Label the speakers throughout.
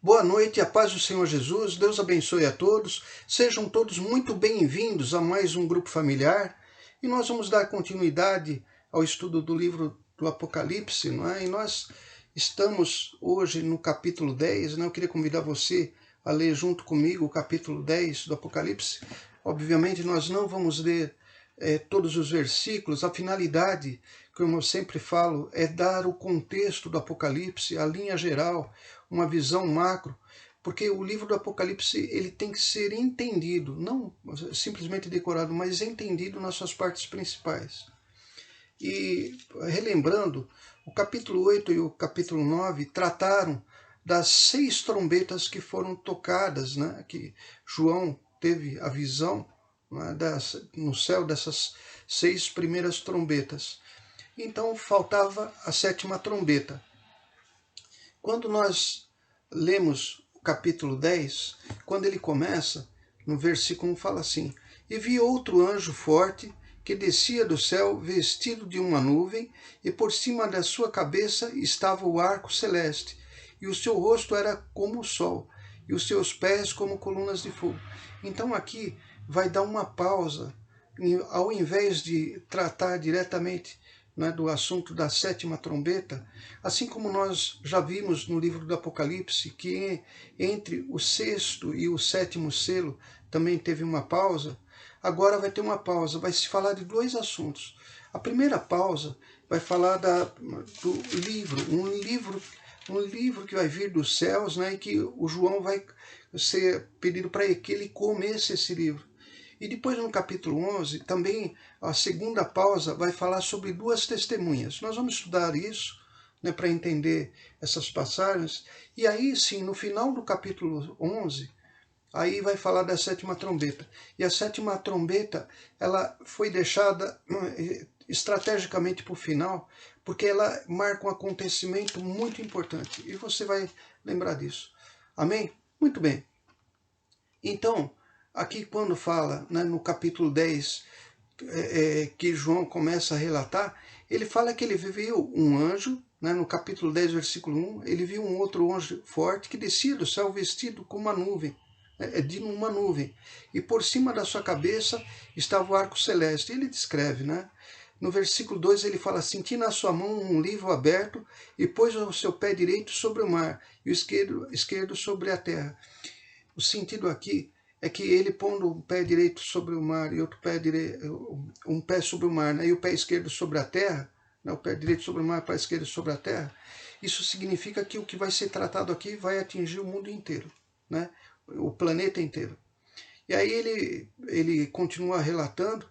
Speaker 1: Boa noite, a paz do Senhor Jesus, Deus abençoe a todos, sejam todos muito bem-vindos a mais um grupo familiar e nós vamos dar continuidade ao estudo do livro do Apocalipse, não é? E nós estamos hoje no capítulo 10, né? Eu queria convidar você a ler junto comigo o capítulo 10 do Apocalipse. Obviamente nós não vamos ler todos os versículos, a finalidade, como eu sempre falo, é dar o contexto do Apocalipse, a linha geral, uma visão macro, porque o livro do Apocalipse ele tem que ser entendido, não simplesmente decorado, mas entendido nas suas partes principais. E relembrando, o capítulo 8 e o capítulo 9 trataram das 6 trombetas que foram tocadas, né? Que João teve a visão, né? No céu dessas 6 primeiras trombetas. Então faltava a 7ª trombeta. Quando nós lemos o capítulo 10, quando ele começa, no versículo 1 fala assim: E vi outro anjo forte que descia do céu vestido de uma nuvem, e por cima da sua cabeça estava o arco celeste, e o seu rosto era como o sol, e os seus pés como colunas de fogo. Então aqui vai dar uma pausa, ao invés de tratar diretamente, né, do assunto da 7ª trombeta, assim como nós já vimos no livro do Apocalipse, que entre o 6º e o 7º selo também teve uma pausa, agora vai ter uma pausa, vai se falar de 2 assuntos. A primeira pausa vai falar do livro, um livro que vai vir dos céus, né, e que o João vai ser pedido para que ele comesse esse livro. E depois no capítulo 11, também a segunda pausa vai falar sobre 2 testemunhas. Nós vamos estudar isso, né, para entender essas passagens. E aí sim, no final do capítulo 11, aí vai falar da 7ª trombeta. E a 7ª trombeta, ela foi deixada estrategicamente para o final, porque ela marca um acontecimento muito importante. E você vai lembrar disso. Amém? Muito bem. Então, aqui quando fala, né, no capítulo 10, que João começa a relatar, ele fala que ele viu um anjo, né, no capítulo 10, versículo 1, ele viu um outro anjo forte que descia do céu vestido com uma nuvem, de uma nuvem, e por cima da sua cabeça estava o arco celeste. Ele descreve, né? No versículo 2 ele fala assim: tinha na sua mão um livro aberto e pôs o seu pé direito sobre o mar e o esquerdo sobre a terra. O sentido aqui é que ele pondo um pé direito sobre o mar e outro pé direito, um pé sobre o mar, né, e o pé esquerdo sobre a terra, né, o pé direito sobre o mar, o pé esquerdo sobre a terra, isso significa que o que vai ser tratado aqui vai atingir o mundo inteiro, né, o planeta inteiro. E aí ele continua relatando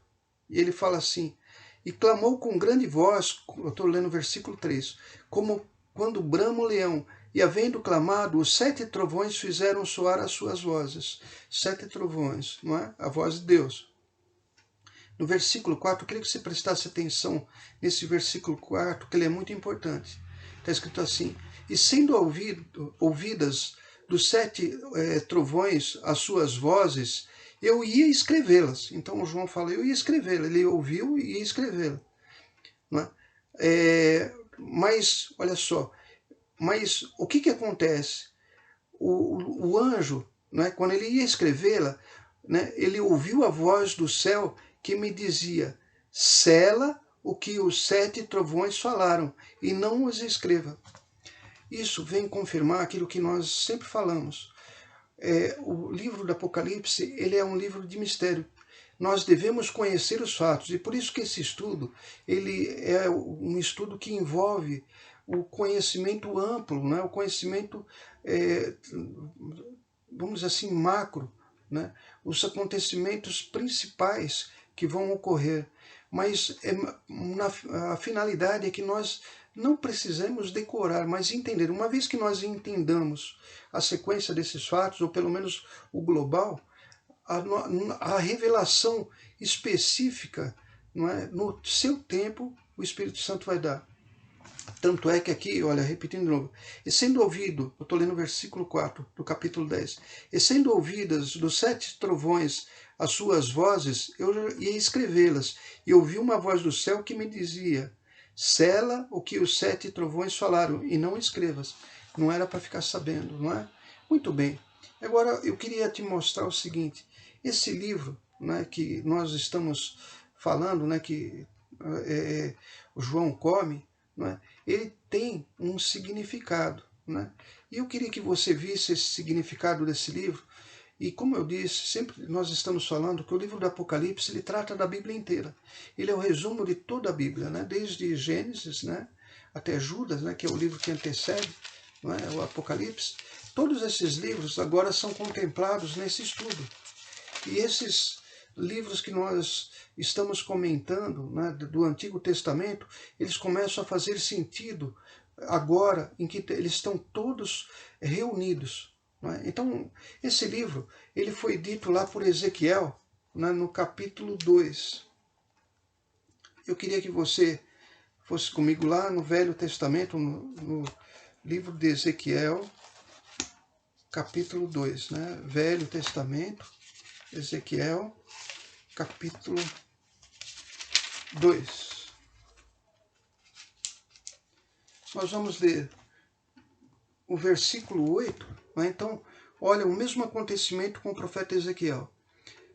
Speaker 1: e ele fala assim: e clamou com grande voz, eu estou lendo o versículo 3, como quando brama o leão, e havendo clamado, os 7 trovões fizeram soar as suas vozes. 7 trovões, não é? A voz de Deus. No versículo 4, eu queria que você prestasse atenção nesse versículo 4, que ele é muito importante. Está escrito assim: e sendo ouvidas dos 7 trovões as suas vozes, eu ia escrevê-las. Então João fala, eu ia escrevê-las. Ele ouviu e ia escrevê-las. Mas, olha só, mas o que acontece? O anjo, né, quando ele ia escrevê-la, né, ele ouviu a voz do céu que me dizia: sela o que os 7 trovões falaram e não os escreva. Isso vem confirmar aquilo que nós sempre falamos. O livro do Apocalipse ele é um livro de mistério. Nós devemos conhecer os fatos, e por isso que esse estudo ele é um estudo que envolve o conhecimento amplo, né? O conhecimento, vamos dizer assim, macro, né? Os acontecimentos principais que vão ocorrer. Mas a finalidade é que nós não precisamos decorar, mas entender. Uma vez que nós entendamos a sequência desses fatos, ou pelo menos o global, a revelação específica, não é? No seu tempo, o Espírito Santo vai dar. Tanto é que aqui, olha, repetindo de novo, e sendo ouvido, eu estou lendo o versículo 4 do capítulo 10, e sendo ouvidas dos 7 trovões as suas vozes, eu ia escrevê-las, e ouvi uma voz do céu que me dizia: sela o que os 7 trovões falaram, e não escrevas. Não era para ficar sabendo, não é? Muito bem. Agora eu queria te mostrar o seguinte. Esse livro, né, que nós estamos falando, né, que o João come, né, ele tem um significado. Né? E eu queria que você visse esse significado desse livro. E como eu disse, sempre nós estamos falando que o livro do Apocalipse ele trata da Bíblia inteira. Ele é o resumo de toda a Bíblia, né? Desde Gênesis, né, até Judas, né, que é o livro que antecede, não é, o Apocalipse. Todos esses livros agora são contemplados nesse estudo. E esses livros que nós estamos comentando, né, do Antigo Testamento, eles começam a fazer sentido agora em que eles estão todos reunidos. Né? Então, esse livro ele foi dito lá por Ezequiel, né, no capítulo 2. Eu queria que você fosse comigo lá no Velho Testamento, no livro de Ezequiel, capítulo 2, né? Velho Testamento, Ezequiel, capítulo 2. Nós vamos ler o versículo 8. Né? Então, olha, o mesmo acontecimento com o profeta Ezequiel.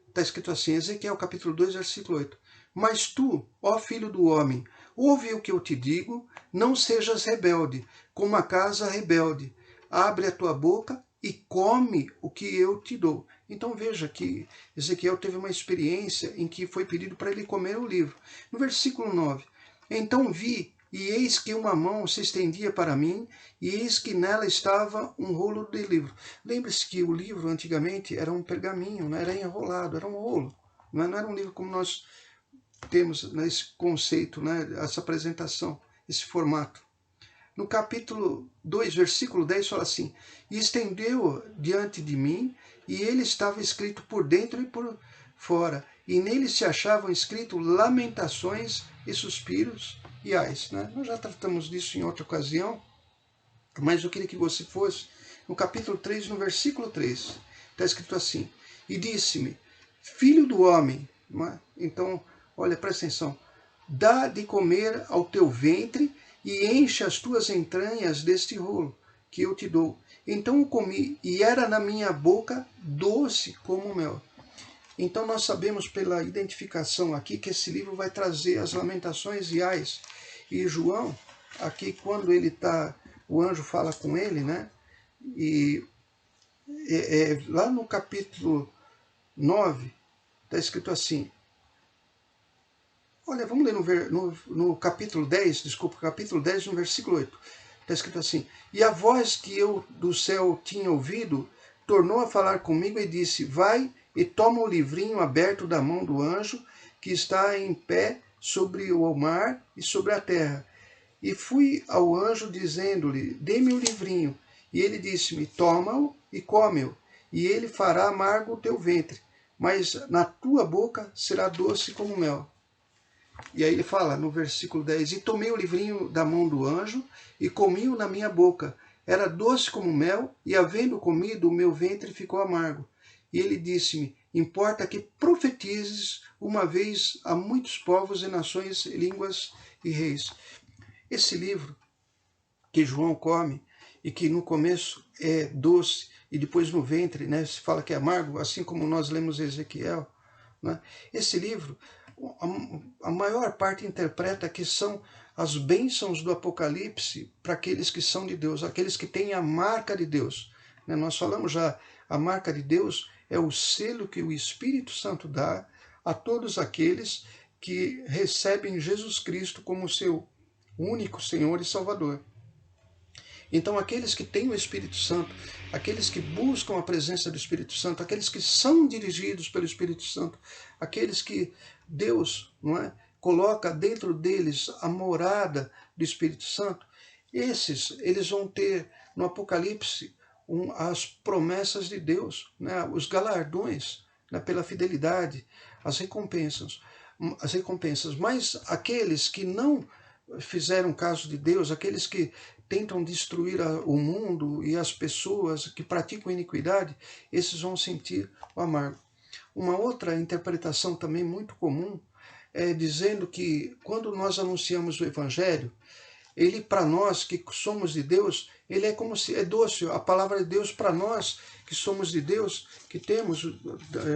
Speaker 1: Está escrito assim, Ezequiel capítulo 2, versículo 8. Mas tu, ó filho do homem, ouve o que eu te digo, não sejas rebelde, como a casa rebelde. Abre a tua boca e come o que eu te dou. Então veja que Ezequiel teve uma experiência em que foi pedido para ele comer o livro. No versículo 9, então vi, e eis que uma mão se estendia para mim, e eis que nela estava um rolo de livro. Lembre-se que o livro antigamente era um pergaminho, não era enrolado, era um rolo. Não era um livro como nós temos nesse conceito, né, essa apresentação, esse formato. No capítulo 2, versículo 10, fala assim, e estendeu diante de mim, e ele estava escrito por dentro e por fora, e nele se achavam escritos lamentações e suspiros e ais. Né? Nós já tratamos disso em outra ocasião, mas eu queria que você fosse no capítulo 3, no versículo 3. Está escrito assim, e disse-me, filho do homem, então, olha, presta atenção, dá de comer ao teu ventre e enche as tuas entranhas deste rolo que eu te dou. Então o comi, e era na minha boca doce como mel. Então nós sabemos pela identificação aqui que esse livro vai trazer as lamentações e ais. E João, aqui quando ele está, o anjo fala com ele, né? E lá no capítulo 9, está escrito assim, olha, vamos ler no capítulo 10, desculpa, capítulo 10, no versículo 8. Está escrito assim, e a voz que eu do céu tinha ouvido, tornou a falar comigo e disse, vai e toma o livrinho aberto da mão do anjo, que está em pé sobre o mar e sobre a terra. E fui ao anjo dizendo-lhe, dê-me o livrinho. E ele disse-me, toma-o e come-o, e ele fará amargo o teu ventre, mas na tua boca será doce como mel. E aí ele fala no versículo 10, e tomei o livrinho da mão do anjo e comi-o na minha boca. Era doce como mel, e havendo comido, o meu ventre ficou amargo. E ele disse-me, importa que profetizes uma vez a muitos povos e nações, línguas e reis. Esse livro que João come, e que no começo é doce, e depois no ventre, né, se fala que é amargo, assim como nós lemos Ezequiel, né? Esse livro, a maior parte interpreta que são as bênçãos do Apocalipse para aqueles que são de Deus, aqueles que têm a marca de Deus. Né? Nós falamos já, a marca de Deus é o selo que o Espírito Santo dá a todos aqueles que recebem Jesus Cristo como seu único Senhor e Salvador. Então, aqueles que têm o Espírito Santo, aqueles que buscam a presença do Espírito Santo, aqueles que são dirigidos pelo Espírito Santo, aqueles que Deus, não é, coloca dentro deles a morada do Espírito Santo, eles vão ter no Apocalipse as promessas de Deus, né, os galardões, né, pela fidelidade, as recompensas. Mas aqueles que não fizeram caso de Deus, aqueles que tentam destruir o mundo e as pessoas que praticam iniquidade, esses vão sentir o amargo. Uma outra interpretação também muito comum é dizendo que quando nós anunciamos o Evangelho, ele para nós que somos de Deus, ele é como se é doce. A palavra de Deus para nós que somos de Deus, que temos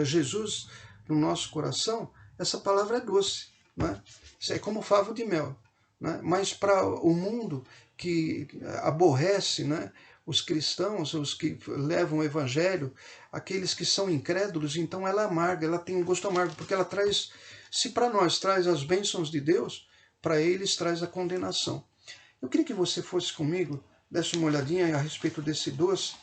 Speaker 1: Jesus no nosso coração, essa palavra é doce, né? Isso é como favo de mel, né? Mas para o mundo que aborrece, né, os cristãos, os que levam o evangelho, aqueles que são incrédulos, então ela é amarga, ela tem um gosto amargo, porque ela traz, se para nós traz as bênçãos de Deus, para eles traz a condenação. Eu queria que você fosse comigo, desse uma olhadinha a respeito desse doce,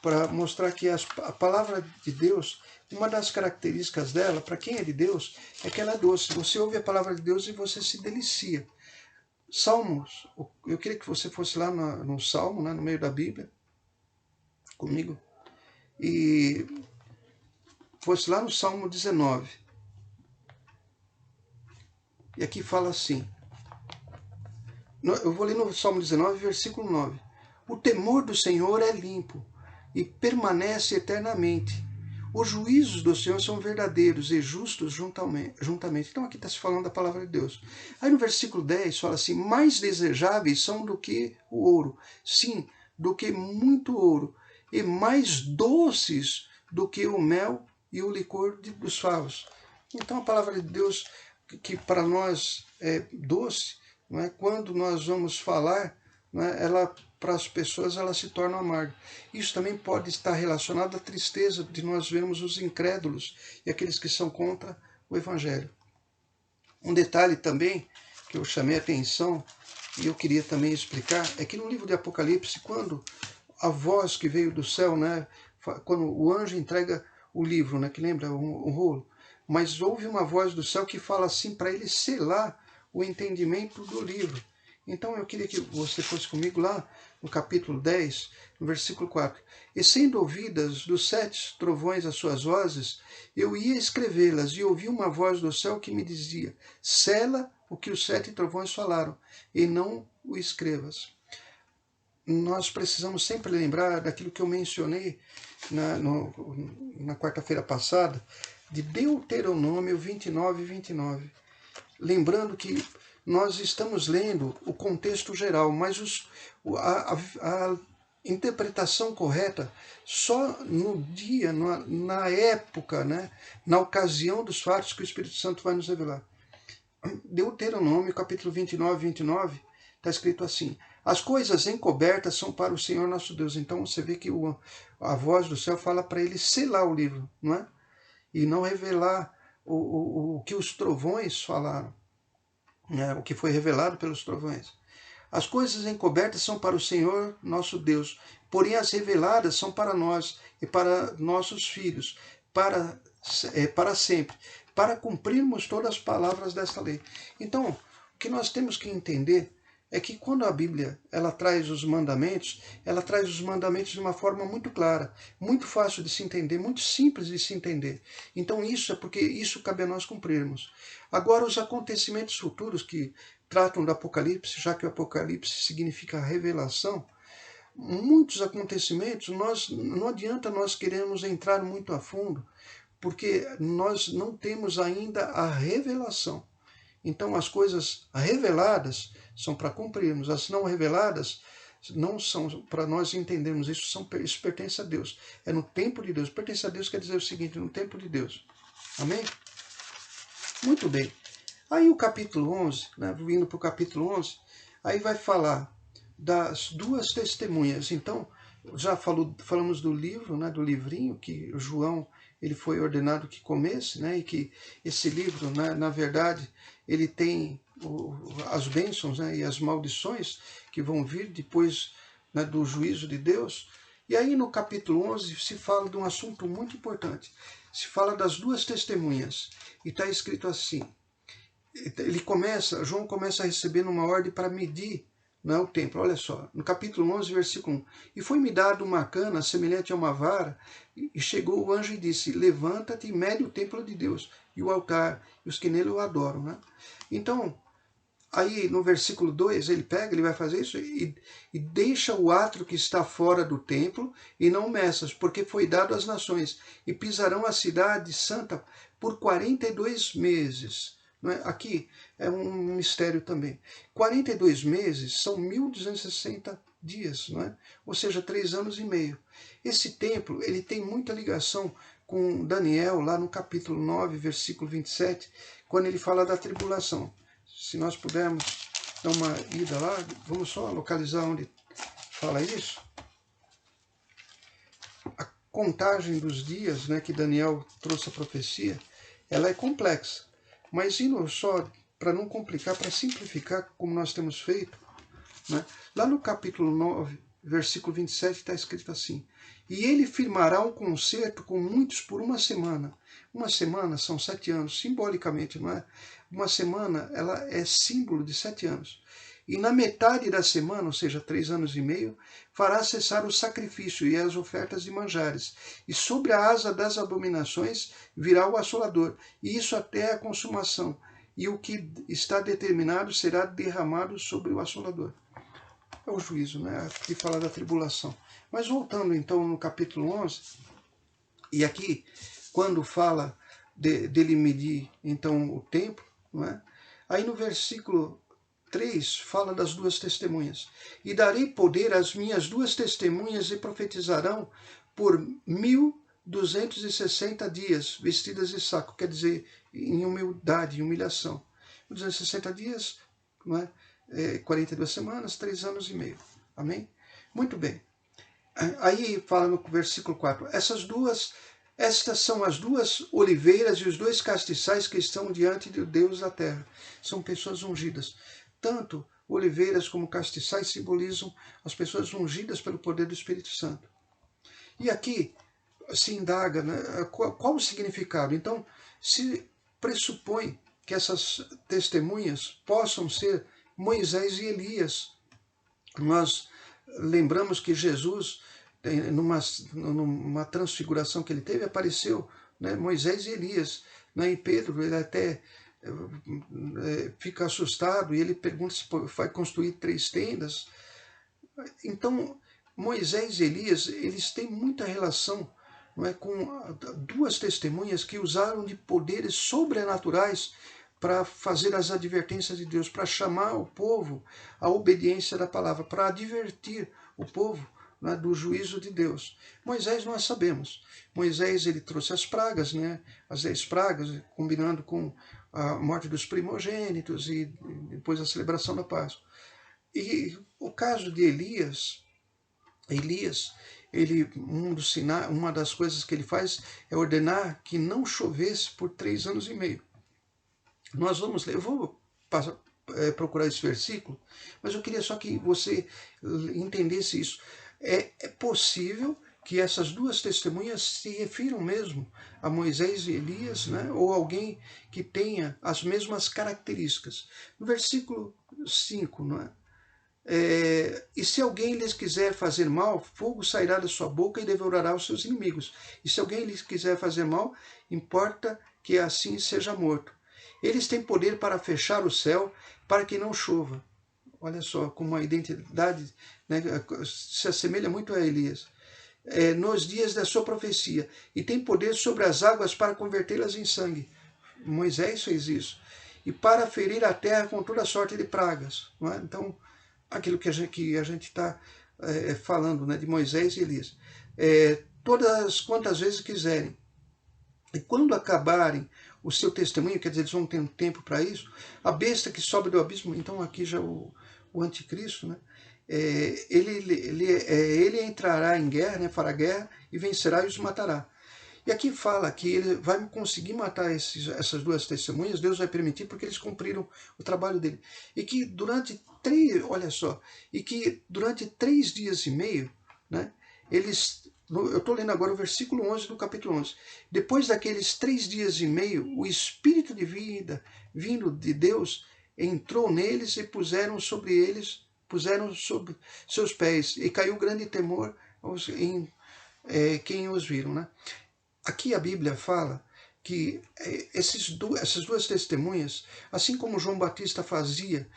Speaker 1: para mostrar que a palavra de Deus, uma das características dela, para quem é de Deus, é que ela é doce. Você ouve a palavra de Deus e você se delicia. Salmos, eu queria que você fosse lá no Salmo, né, no meio da Bíblia, comigo, e fosse lá no Salmo 19. E aqui fala assim, eu vou ler no Salmo 19, versículo 9. O temor do Senhor é limpo e permanece eternamente. Os juízos do Senhor são verdadeiros e justos juntamente. Então aqui está se falando da palavra de Deus. Aí no versículo 10 fala assim, mais desejáveis são do que o ouro. Sim, do que muito ouro. E mais doces do que o mel e o licor dos favos. Então a palavra de Deus, que para nós é doce, não é? Quando nós vamos falar, não é? Ela, para as pessoas, ela se torna amarga. Isso também pode estar relacionado à tristeza de nós vermos os incrédulos e aqueles que são contra o Evangelho. Um detalhe também que eu chamei a atenção e eu queria também explicar é que no livro de Apocalipse, quando a voz que veio do céu, né, quando o anjo entrega o livro, né, que lembra o rolo, mas houve uma voz do céu que fala assim para ele selar o entendimento do livro. Então eu queria que você fosse comigo lá no capítulo 10, no versículo 4. E sendo ouvidas dos 7 trovões as suas vozes, eu ia escrevê-las, e ouvi uma voz do céu que me dizia, sela o que os 7 trovões falaram, e não o escrevas. Nós precisamos sempre lembrar daquilo que eu mencionei na quarta-feira passada, de Deuteronômio 29, 29. Lembrando que nós estamos lendo o contexto geral, mas a interpretação correta só no dia, na época, né, na ocasião dos fatos que o Espírito Santo vai nos revelar. Deuteronômio, capítulo 29, 29, está escrito assim, as coisas encobertas são para o Senhor nosso Deus. Então você vê que a voz do céu fala para ele selar o livro, não é? E não revelar o que os trovões falaram, né? O que foi revelado pelos trovões. As coisas encobertas são para o Senhor nosso Deus, porém as reveladas são para nós e para nossos filhos, para sempre, para cumprirmos todas as palavras desta lei. Então, o que nós temos que entender é que quando a Bíblia ela traz os mandamentos de uma forma muito clara, muito fácil de se entender, muito simples de se entender. Então isso é porque isso cabe a nós cumprirmos. Agora os acontecimentos futuros que tratam do Apocalipse, já que o Apocalipse significa revelação, muitos acontecimentos, não adianta nós queremos entrar muito a fundo, porque nós não temos ainda a revelação. Então as coisas reveladas são para cumprirmos, as não reveladas não são para nós entendermos, isso pertence a Deus. É no tempo de Deus. Pertence a Deus quer dizer o seguinte, no tempo de Deus. Amém? Muito bem. Aí o capítulo 11, né, vindo para o capítulo 11, aí vai falar das duas testemunhas. Então, já falamos do livro, né, do livrinho, que João ele foi ordenado que comesse, né, e que esse livro, né, na verdade, ele tem as bênçãos, né, e as maldições que vão vir depois, né, do juízo de Deus. E aí no capítulo 11 se fala de um assunto muito importante. Se fala das duas testemunhas. E está escrito assim, João começa a receber uma ordem para medir, não é, o templo. Olha só, no capítulo 11, versículo 1. E foi-me dado uma cana semelhante a uma vara, e chegou o anjo e disse, levanta-te e mede o templo de Deus, e o altar, e os que nele o adoram. Né? Então, aí no versículo 2, ele vai fazer isso, e deixa o átrio que está fora do templo, e não meças, porque foi dado às nações, e pisarão a cidade santa por 42 meses. Aqui é um mistério também. 42 meses são 1260 dias, não é? Ou seja, 3 anos e meio. Esse templo ele tem muita ligação com Daniel, lá no capítulo 9, versículo 27, quando ele fala da tribulação. Se nós pudermos dar uma ida lá, vamos só localizar onde fala isso. A contagem dos dias, né, que Daniel trouxe a profecia, ela é complexa. Mas indo só, para não complicar, para simplificar, como nós temos feito, né, lá no capítulo 9, versículo 27, está escrito assim: e ele firmará um concerto com muitos por uma semana. Uma semana são 7 anos, simbolicamente, não é? Uma semana, ela é símbolo de 7 anos. E na metade da semana, ou seja, 3 anos e meio, fará cessar o sacrifício e as ofertas de manjares. E sobre a asa das abominações virá o assolador, e isso até a consumação. E o que está determinado será derramado sobre o assolador. É o juízo, né? Que fala da tribulação. Mas voltando então no capítulo 11, e aqui, quando fala dele medir então o tempo, não é? Aí no versículo 3 fala das 2 testemunhas. E darei poder às minhas 2 testemunhas e profetizarão por 1260 dias, vestidas de saco, quer dizer, em humildade, em humilhação. 260 dias, não é? 42 semanas, 3 anos e meio. Amém? Muito bem. Aí fala no versículo 4, estas são as 2 oliveiras e os 2 castiçais que estão diante do Deus da terra. São pessoas ungidas. Tanto oliveiras como castiçais simbolizam as pessoas ungidas pelo poder do Espírito Santo. E aqui se indaga, né, qual o significado. Então, se pressupõe que essas testemunhas possam ser Moisés e Elias. Nós lembramos que Jesus, numa transfiguração que ele teve, apareceu, né, Moisés e Elias. Né, e Pedro, ele até fica assustado e ele pergunta se vai construir 3 tendas. Então, Moisés e Elias, eles têm muita relação, não é, com 2 testemunhas que usaram de poderes sobrenaturais para fazer as advertências de Deus, para chamar o povo à obediência da palavra, para advertir o povo, né, do juízo de Deus. Moisés nós sabemos. Moisés ele trouxe as pragas, né, as 10 pragas, combinando com a morte dos primogênitos e depois a celebração da Páscoa. E o caso de Elias, ele, uma das coisas que ele faz é ordenar que não chovesse por 3 anos e meio. Nós vamos ler, eu vou procurar esse versículo, mas eu queria só que você entendesse isso. É possível que essas 2 testemunhas se refiram mesmo a Moisés e Elias, né? Ou alguém que tenha as mesmas características. No versículo 5, não é? E se alguém lhes quiser fazer mal, fogo sairá da sua boca e devorará os seus inimigos. E se alguém lhes quiser fazer mal, importa que assim seja morto. Eles têm poder para fechar o céu para que não chova. Olha só, como a identidade, né, se assemelha muito a Elias. Nos dias da sua profecia. E tem poder sobre as águas para convertê-las em sangue. Moisés fez isso. E para ferir a terra com toda sorte de pragas. Não é? Então, aquilo que a gente está falando, né, de Moisés e Elias. Todas quantas vezes quiserem. E quando acabarem o seu testemunho, quer dizer, eles vão ter um tempo para isso, a besta que sobe do abismo, então aqui já o anticristo, né, ele entrará em guerra, né, fará guerra e vencerá e os matará. E aqui fala que ele vai conseguir matar essas 2 testemunhas, Deus vai permitir, porque eles cumpriram o trabalho dele. E que durante 3, olha só, e que durante 3 dias e meio, né, eu estou lendo agora o versículo 11 do capítulo 11. Depois daqueles 3 dias e meio, o Espírito de vida, vindo de Deus, entrou neles e puseram sobre seus pés. E caiu grande temor em quem os viram. Né? Aqui a Bíblia fala que essas 2 testemunhas, assim como João Batista fazia,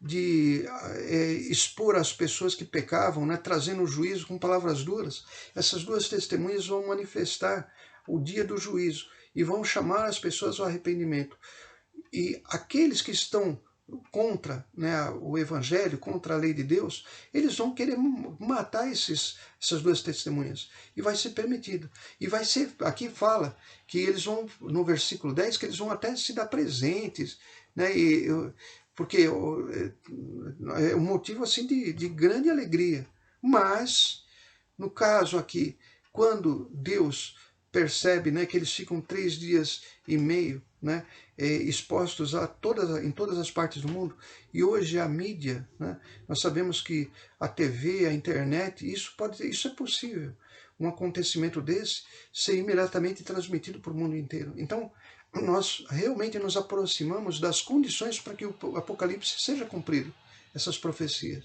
Speaker 1: de expor as pessoas que pecavam, né, trazendo o juízo com palavras duras, essas 2 testemunhas vão manifestar o dia do juízo e vão chamar as pessoas ao arrependimento. E aqueles que estão contra, né, o evangelho, contra a lei de Deus, eles vão querer matar essas duas testemunhas. E vai ser permitido. E vai ser, aqui fala que eles vão, no versículo 10, que eles vão até se dar presentes, né, porque é um motivo assim de grande alegria. Mas, no caso aqui, quando Deus percebe, né, que eles ficam 3 dias e meio, né, expostos em todas as partes do mundo, e hoje a mídia, né, nós sabemos que a TV, a internet, isso é possível, um acontecimento desse ser imediatamente transmitido para o mundo inteiro. Então, nós realmente nos aproximamos das condições para que o Apocalipse seja cumprido, essas profecias.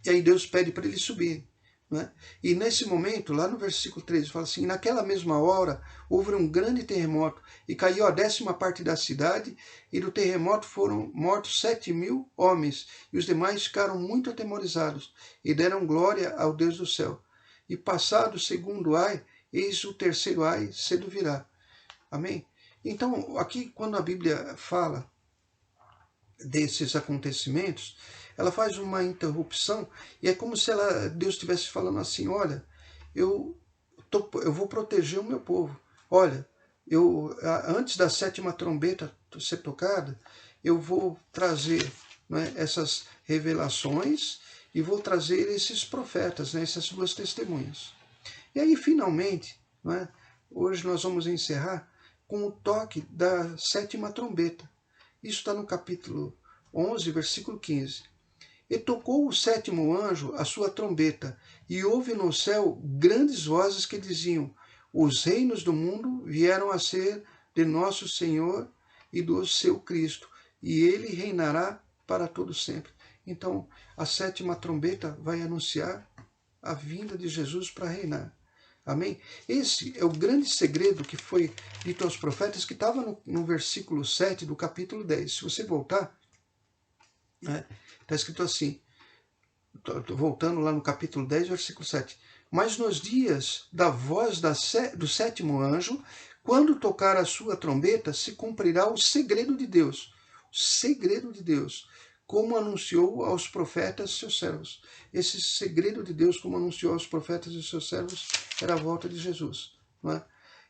Speaker 1: E aí Deus pede para eles subirem. Né? E nesse momento, lá no versículo 13, fala assim: naquela mesma hora houve um grande terremoto, e caiu a 10ª parte da cidade, e do terremoto foram mortos 7.000 homens, e os demais ficaram muito atemorizados, e deram glória ao Deus do céu. E passado o segundo ai, eis o terceiro ai cedo virá. Amém? Então, aqui quando a Bíblia fala desses acontecimentos, ela faz uma interrupção e é como se Deus estivesse falando assim: olha, eu vou proteger o meu povo. Olha, antes da 7ª trombeta ser tocada, eu vou trazer, né, essas revelações e vou trazer esses profetas, né, essas duas testemunhas. E aí, finalmente, né, hoje nós vamos encerrar com o toque da 7ª trombeta. Isso está no capítulo 11, versículo 15. E tocou o 7º anjo a sua trombeta, e houve no céu grandes vozes que diziam: os reinos do mundo vieram a ser de nosso Senhor e do seu Cristo, e ele reinará para todo sempre. Então, a 7ª trombeta vai anunciar a vinda de Jesus para reinar. Amém? Esse é o grande segredo que foi dito aos profetas, que estava no versículo 7 do capítulo 10. Se você voltar, né, está escrito assim, voltando lá no capítulo 10, versículo 7. Mas nos dias da voz do 7º anjo, quando tocar a sua trombeta, se cumprirá o segredo de Deus. O segredo de Deus, como anunciou aos profetas seus servos. Esse segredo de Deus, como anunciou aos profetas e seus servos, era a volta de Jesus. Não é?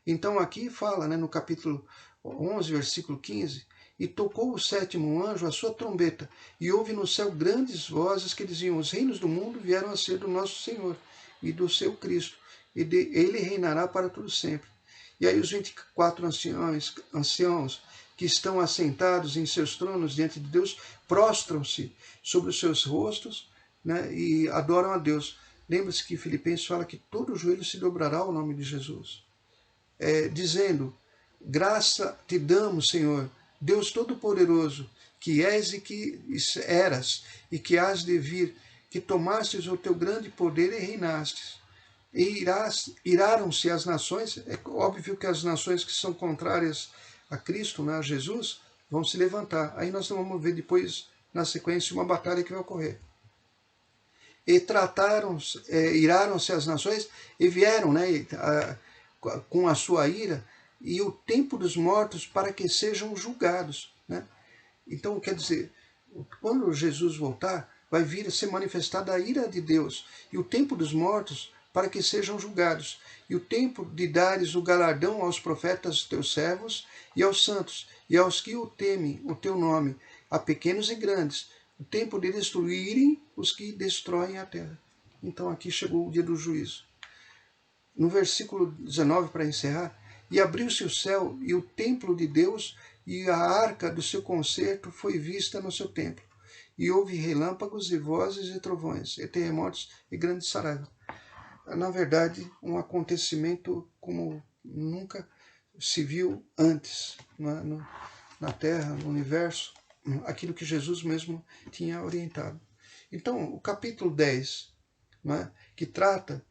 Speaker 1: Então aqui fala, né, no capítulo 11, versículo 15, e tocou o 7º anjo a sua trombeta, e houve no céu grandes vozes que diziam: os reinos do mundo vieram a ser do nosso Senhor e do seu Cristo, e ele reinará para todo sempre. E aí os 24 anciãos que estão assentados em seus tronos diante de Deus, prostram-se sobre os seus rostos, né, e adoram a Deus. Lembra-se que Filipenses fala que todo joelho se dobrará ao nome de Jesus. Dizendo: graça te damos, Senhor, Deus Todo-Poderoso, que és e que eras, e que hás de vir, que tomastes o teu grande poder e reinastes. E iraram-se as nações, é óbvio que as nações que são contrárias a Cristo, né, a Jesus, vão se levantar. Aí nós vamos ver depois, na sequência, uma batalha que vai ocorrer. E iraram-se as nações e vieram, né, com a sua ira, e o tempo dos mortos para que sejam julgados. Né? Então, quer dizer, quando Jesus voltar, vai vir a ser manifestada a ira de Deus, e o tempo dos mortos para que sejam julgados, e o tempo de dares o galardão aos profetas teus servos, e aos santos, e aos que o temem o teu nome, a pequenos e grandes, o tempo de destruírem os que destroem a terra. Então aqui chegou o dia do juízo. No versículo 19, para encerrar, e abriu-se o céu e o templo de Deus, e a arca do seu concerto foi vista no seu templo. E houve relâmpagos e vozes e trovões, e terremotos e grandes saraivas. Na verdade, um acontecimento como nunca se viu antes, na Terra, no universo, aquilo que Jesus mesmo tinha orientado. Então, o capítulo 10, que trata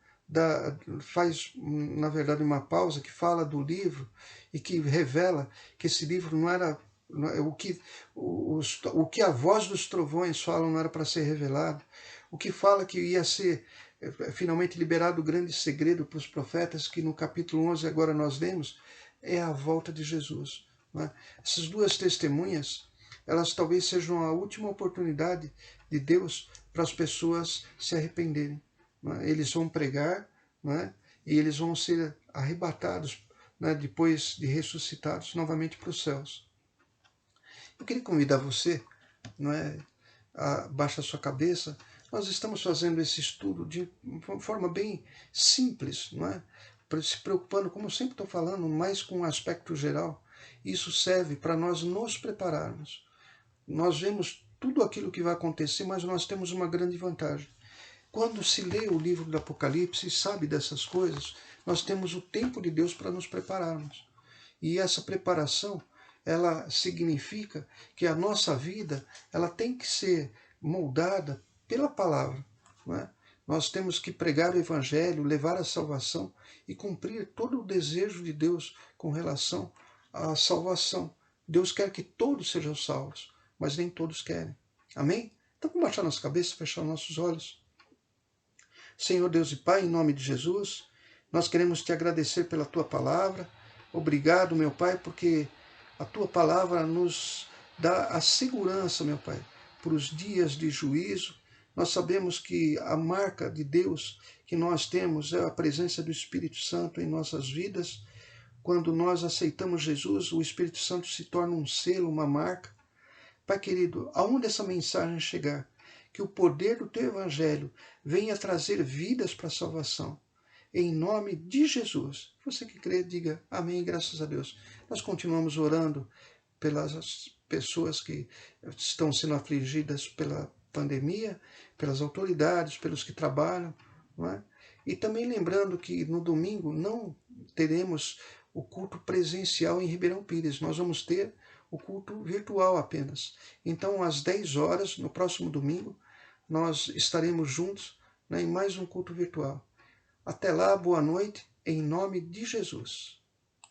Speaker 1: faz, na verdade, uma pausa que fala do livro e que revela que esse livro não era o que a voz dos trovões falam não era para ser revelado, o que fala que ia ser finalmente liberado o grande segredo para os profetas, que no capítulo 11 agora nós lemos, é a volta de Jesus. Não é? Essas duas testemunhas, elas talvez sejam a última oportunidade de Deus para as pessoas se arrependerem. Não é? Eles vão pregar, não é? E eles vão ser arrebatados, né, depois de ressuscitados novamente para os céus. Eu queria convidar você, não é, abaixa a sua cabeça. Nós estamos fazendo esse estudo de uma forma bem simples, não é? Se preocupando, como eu sempre estou falando, mais com o aspecto geral. Isso serve para nós nos prepararmos. Nós vemos tudo aquilo que vai acontecer, mas nós temos uma grande vantagem. Quando se lê o livro do Apocalipse e sabe dessas coisas, nós temos o tempo de Deus para nos prepararmos. E essa preparação, ela significa que a nossa vida, ela tem que ser moldada pela palavra, não é? Nós temos que pregar o Evangelho, levar a salvação e cumprir todo o desejo de Deus com relação à salvação. Deus quer que todos sejam salvos, mas nem todos querem. Amém? Então vamos baixar nossa cabeça, fechar nossos olhos. Senhor Deus e Pai, em nome de Jesus, nós queremos te agradecer pela tua palavra. Obrigado, meu Pai, porque a tua palavra nos dá a segurança, meu Pai, para os dias de juízo. Nós sabemos que a marca de Deus que nós temos é a presença do Espírito Santo em nossas vidas. Quando nós aceitamos Jesus, o Espírito Santo se torna um selo, uma marca. Pai querido, aonde essa mensagem chegar, que o poder do teu Evangelho venha trazer vidas para a salvação. Em nome de Jesus. Você que crê, diga amém, graças a Deus. Nós continuamos orando pelas pessoas que estão sendo afligidas pela pandemia, pelas autoridades, pelos que trabalham, não é? E também lembrando que no domingo não teremos o culto presencial em Ribeirão Pires. Nós vamos ter o culto virtual apenas. Então, às 10 horas, no próximo domingo, nós estaremos juntos, né, em mais um culto virtual. Até lá, boa noite, em nome de Jesus.